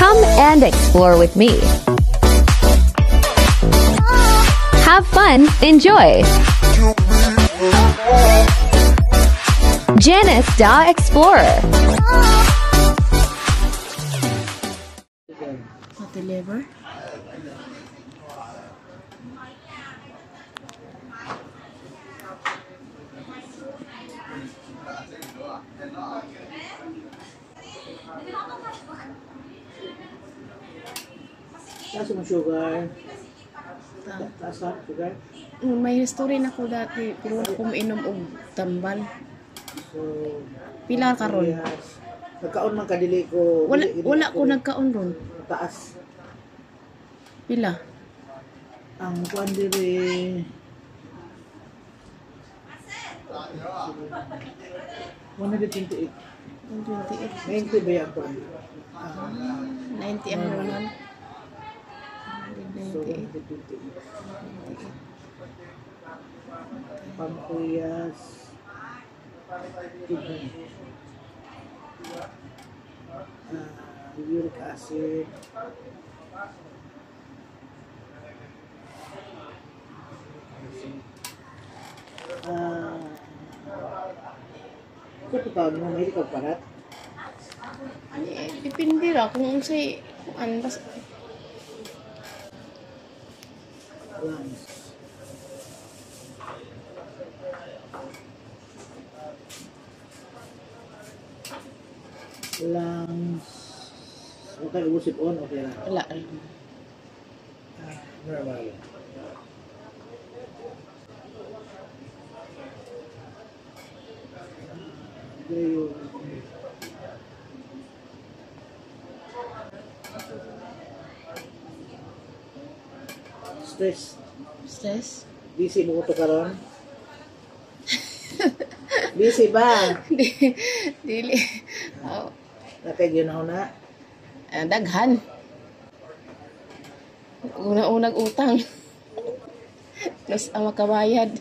Come and explore with me. Have fun, enjoy. Janice the Explorer. Deliver. Taas mo sugar. Taas na sugar. May history na ko dati, pero wala ko mainom og tambal. So, Pila karon? yes. Nagkaon man kadili ko. Wala ko nagkaon ron. Taas. Pila? Ang kwan diri 128. 128. 90 ba yan po? 90 ang naman. So, 98. 128. Pampuyas. Kidney. Uric acid. Ito pa mo, may ikaw parat? Depende ra kung unsay kuan bas Lungs. Lungs. Okay, usip on, okay lang. wala. Normal. Gayo. Stress. Stress? Busy mo ito karon? Busy ba? Dili. Oh, Nakaginaw na. daghan. Una-unag utang. Plus ang makabayad.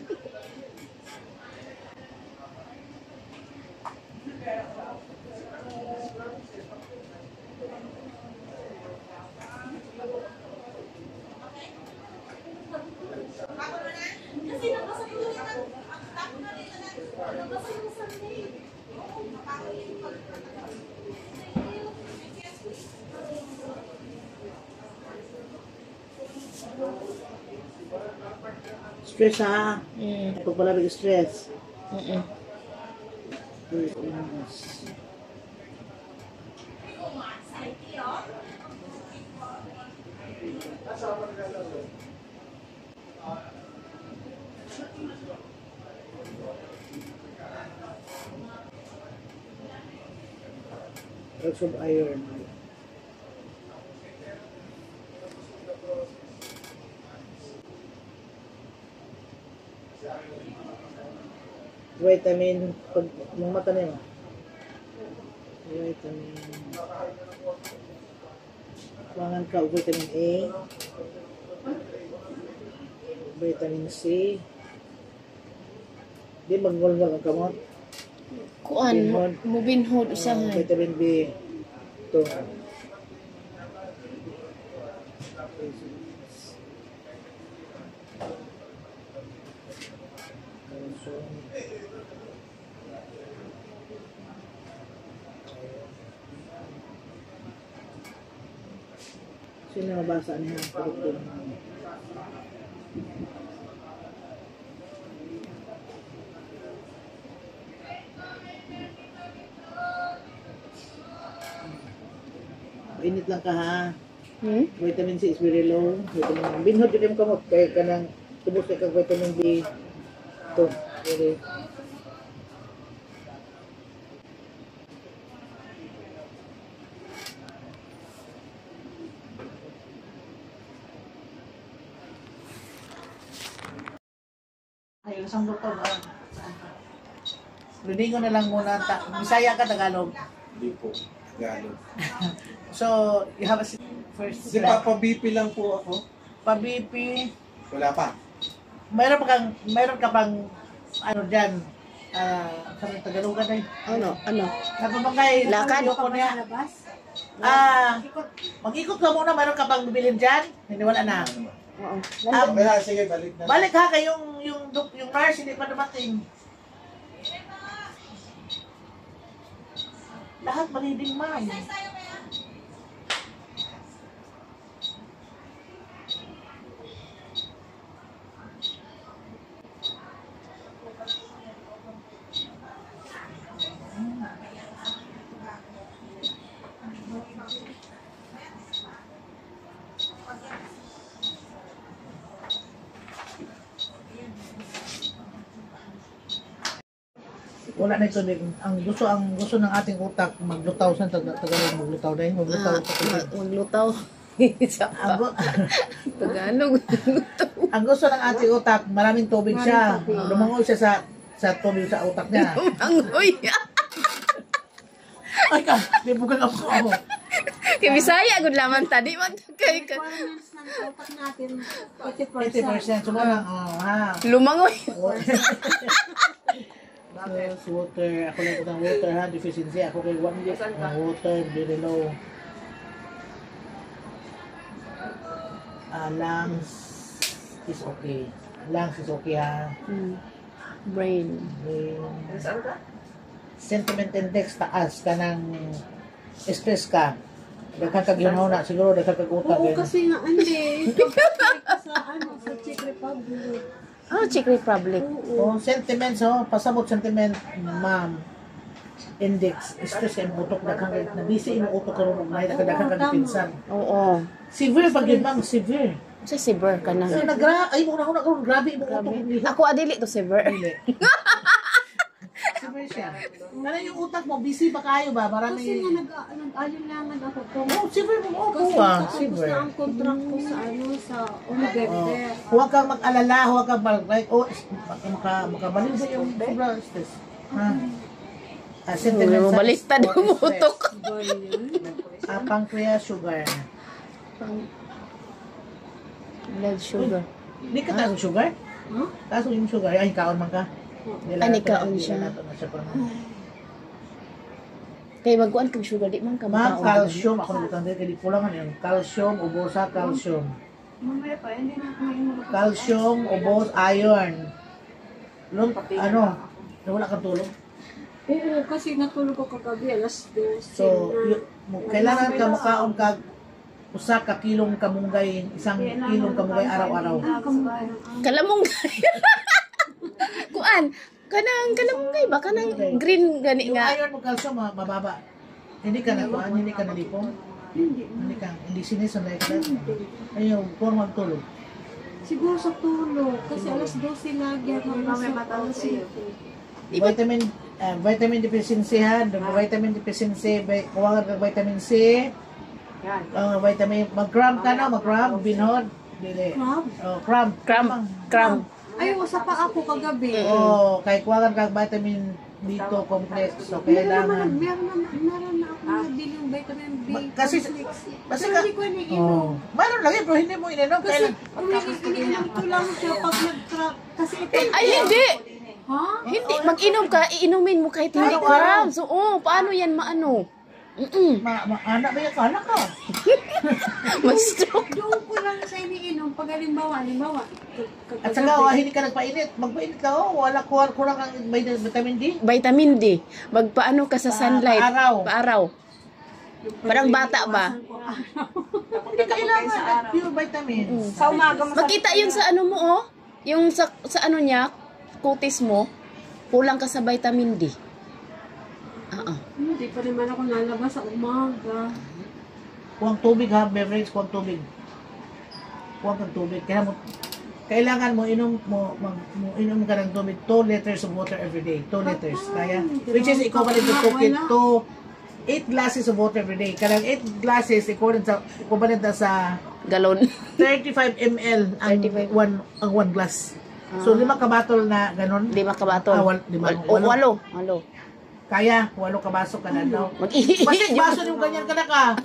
Stress ha? Pagpalabig stress. Lots of iron. Vitamin, pag mga mata na yun. Vitamin. Kumangan ka, vitamin A. Vitamin C. Di magngol-ngol ang kamot. Kuan, mubinhod usahan. Vitamin B. Ito. Sino nabasa niya ang produkto ng init lang ka ha. Vitamin C is very low. Vitamin binhod yun yung kamot. Kaya ka nang tubos kay vitamin B. Ito. Very. Ay, isang doktor. Luningon na lang muna. Bisaya ka, Tagalog. Hindi po. Tagalog. So, you have a first Di ba pa-BP lang po ako? pa-BP. Wala pa. Mayroon ka pang ano dyan, sa Tagalogan ay. Ano? Napapagay, Lakad? ko niya. Mag-ikot ka muna, mayroon ka bang bibilin dyan? Hindi, wala na. Oo. Kaya sige, balik na. Balik ha, kayong yung nurse, hindi pa dumating. Lahat malibing, ma'am. Wala na ito din. Ang gusto ng ating utak maglutaw sa Tagalog maglutaw dahil maglutaw sa tubig. Maglutaw. Tagalog. Ang gusto ng ating utak maraming tubig siya. Lumangoy siya sa tubig sa utak niya. Lumangoy. Ay ka, may bugang ako. Kay Bisaya gud laman tadi man kay Requirements ng utak natin, 80%. 80%. Sumarang, ha. lumangoy. So, water. Ako lang ng water ha. Deficiency. Ako kay 1 week. Water, very low. Lungs is okay. Lungs is okay ha. Brain. Sentiment index taas ka ng stress ka. Daghan kag yun na siguro daghan kag utak. Oo, kasi nga, hindi. Sa Czech Republic. Oh, Czech Republic. Oh, sentiments pasabot sentiment, ma'am. Index, stress kay utok daghan kag na busy imong utok karon may daghan kag pinsan. Oo. Severe pag yun, ma'am, severe. Sa Siber ka na. So ay mo na karon grabe imong utok ni. Ako adili to Siber. Severe siya. Kana yung utak mo busy ba kayo ba? Marami. Kasi nga nag-alinlangan ako kung Oh, severe mo kasi upo ah. tapos Severe. na ang contract ko sa sa November. Huwag kang mag-alala, huwag kang like, makabalin sa yung stress. Ha? Sentiments. Baliktad yung utok. Pancreas, sugar. Blood sugar. Hindi ka taas yung sugar? Huh? Taas yung sugar. Ay, kaon man ka. Ay, kaon siya. Kay magkuan kang sugar di man ka Ma'am, makaon. calcium. Ako nabutang din. Kaya di pulangan yun. Calcium, ubosa, calcium. Mamaya pa, hindi na ako mainulog. Calcium, ubos, iron. Wala kang tulog. Oo, kasi natulog ko kagabi, alas 12. So, kailangan ka makaon kag usa ka kilong kamunggay, isang kilong kamunggay araw-araw. Kalamunggay. Kuan, kanang kalamunggay ba kanang green gani Yung nga. iron mo calcium mababa. Hindi ka na kuan, hindi ka nalipong. Hindi sinis na ka. Ayun, kung magtulog. Siguro sa tulog, kasi alas 12 lagi ako alas 7. Vitamin deficiency ha, vitamin deficiency, kuwangan ka vitamin C. Vitamin, mag-cramp ka na, mag-cramp, binhod. Dili. Crab? Cramp. Ay, wasa pa ako kagabi. Kay kuwangan ka vitamin B2 complex. So, Meron kailangan. na ako nabili yung vitamin B. Kasi Pero hindi ko iniinom. Mayroon lang pero hindi mo ininom. Kasi Kailan? iniinom ko lang siya pag nag-trap. Kasi ito. Ay hindi. Ha? Hindi mag-inom ka, iinumin mo kahit hindi ka. So, paano yan maano? Anak ba yung kala ka? Mag-stroke. Doon ko lang sa iniinom. Pag halimbawa. At saka, hindi ka nagpainit. Magpainit ka, wala kurang ang vitamin D. Vitamin D. Magpaano ka sa sunlight. Paaraw. Parang bata ba? Hindi kailangan pure vitamin. Sa umaga Makita yun sa ano mo yung sa ano niya, kutis mo, kulang ka sa vitamin D. Hindi pa naman ako nalabas sa umaga. Kuwang tubig ha, beverage, kuwang tubig. Kuwang kang tubig. Kailangan mo inom ka ng tubig 2 liters of water every day. 2 liters. Kaya, which is equivalent to cooking to 8 glasses of water every day. Karang 8 glasses equivalent sa Galon. 35 ml ang 1 glass. So 5 ka bottle na ganon. 5 ka baton. 8. Kaya 8 ka baso ka na daw. Mag-ihi. Basig baso yung ganyan ka na ka.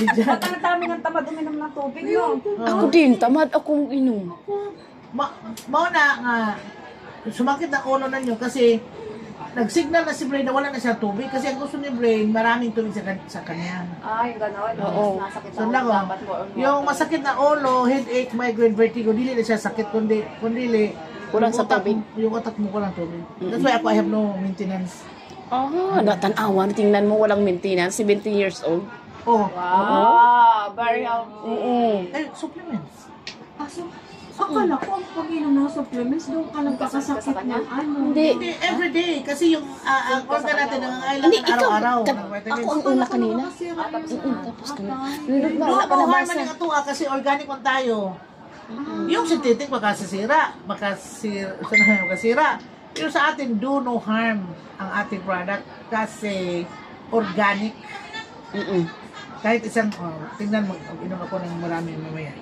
Matang-tami ng tamad uminom ng tubig, no? Ako din, tamad akong inom. Mao na nga sumakit ang ulo ninyo kasi nag-signal na si Brain na wala na siya tubig kasi ang gusto ni Brain maraming tubig sa kanya. Ay, gano'n. Oo. Nasakit So lang oh. Yung masakit na ulo, headache, migraine, vertigo, dili na siya sakit kundi Kulang yung sa utak tubig. Yung utak mo kulang tubig. That's why ako I have no maintenance. Natanawan. Tingnan mo, walang maintenance. 70 years old. Oh, Wow, very helpful. eh, supplements. Akala ko ang pag-inom ng supplements, doon ka nagkakasakit ng ano. Hindi, everyday. Kasi yung ang organ natin nangangailangan araw-araw ng vitamins. Ako ang una kanina. Tapos ka na. No, Wala pa no harm nabasa. man yung atuha kasi organic man tayo. Yung synthetic makasira. Pero sa atin, do no harm ang ating product kasi organic. Kahit isang, tingnan mo, inom ako ng marami mamaya.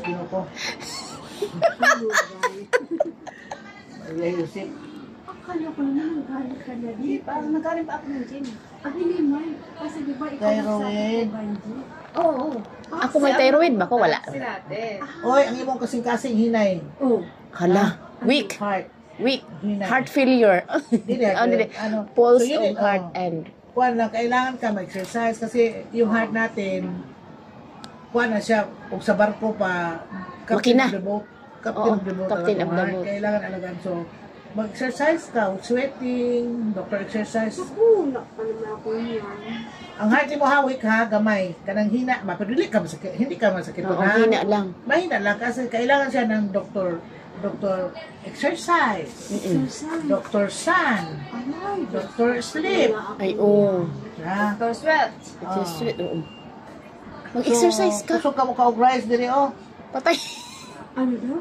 Inom ko. Ayusin. akala ko naman nagalit ka na di. Parang nagaling pa ako ng gym. Hindi man. Kasi di ba ikaw Thyroid. nagsabi ko, Banji? Oo. Ako may thyroid ba ko? Wala. Kasi natin. Oy, ang imong kasing-kasing hinay. Oh. Hala. Weak. Heart. Weak. Hinay. Heart failure. Dili, Dili. ano, Pulse so yun, of heart and... Kuan lang, kailangan ka mag-exercise kasi yung heart natin, kuan na siya, kung sa barko pa, Makina. of the boat. Captain Oo, of the boat. captain of the heart. boat. Kailangan alagaan. So, mag-exercise ka, sweating, doctor exercise. Naku, naman ako yan. Ang heart mo hawik ha, gamay. Kanang hina, mapagdili ka masakit, hindi ka masakit. Oo, hina lang. Mahina lang kasi kailangan siya ng doktor exercise, Exercise. Dr. Sun, Alay. Dr. Sleep. Ay, oo. Yeah. Dr. Sweat. It's just sweet. Oo. Mag-exercise ka. Kusog ka mo ka og rice diri oh. Patay. Ano daw?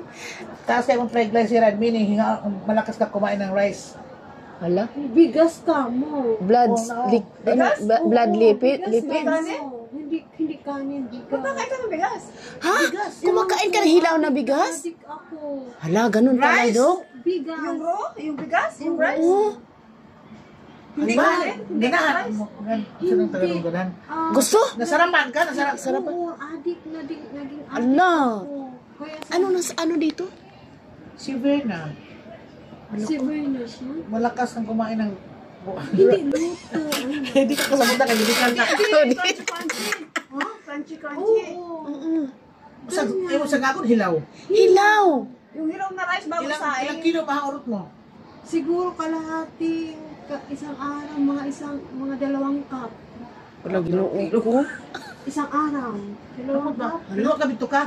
Taas kayo mong triglyceride, meaning malakas ka kumain ng rice. Hala. Bigas ka mo. Blood, Oh, no. blood lipid. Bigas Lipid. ka mo. Hindi kanin, bigas. Kumakain ka ng bigas. Ha? Kumakain ka ng hilaw na bigas? Adik ako. Hala, ganun pala, Rice? Dok. Bigas. Yung raw? Yung bigas? Yung rice? Oo. Hindi ka rin? Hindi ka Ganahan rice? mo. Gusto ng tagalong ganahan. Gusto? Nasarapan ka, nasarapan. Sarap. Oo, adik na naging adik Ala. ako. Kaya sa Ano dito? Si Verna, si Verna siya. malakas kang kumain ng... Hindi luto. Hindi ka kasamunta, hindi ka na. Ha? Crunchy. Oo. Sa gagod, hilaw. Hilaw. Yung hilaw na rice bago Ilang saing. kilo mahaurot mo? Siguro kalahating isang araw, mga 2 cup. Wala, ginoo ko. Isang araw. 2 cup. Haluwa ka bito ka.